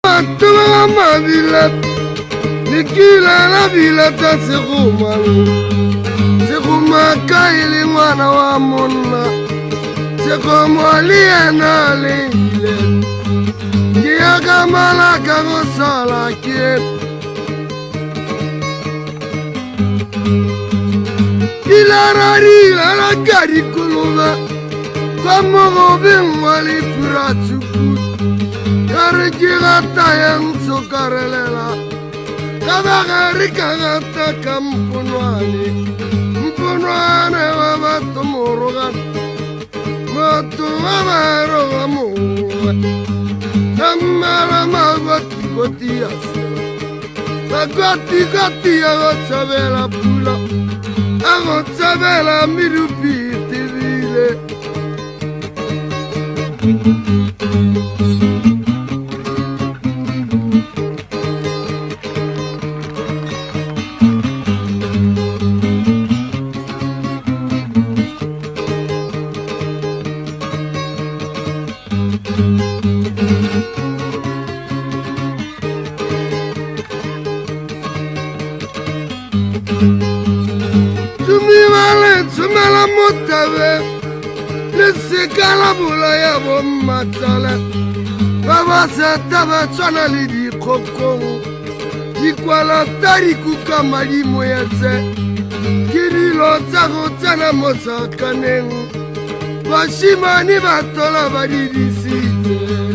matuma mabila nikila la bila ta Sekuma kaili mwana wa muna Sekumwalia na leile Kia kamala kagosala kie Ilarari la gari kuluba Kama gobin wali puratuku Karikira tayang sokarelela Kabagari kagata kampunwani Mpunwane wa batu murugan Batu wa maroga muruga Namara magoti goti asila Magoti goti agotsabela pula Agotsabela mirupiti vile Tumela motabe Nesekala bula ya bommatala Baba setabe chana lidi kokong Ikwala tariku kama limo yase Kirilo tago tana mosa kaneng Bashima ni batola badidi site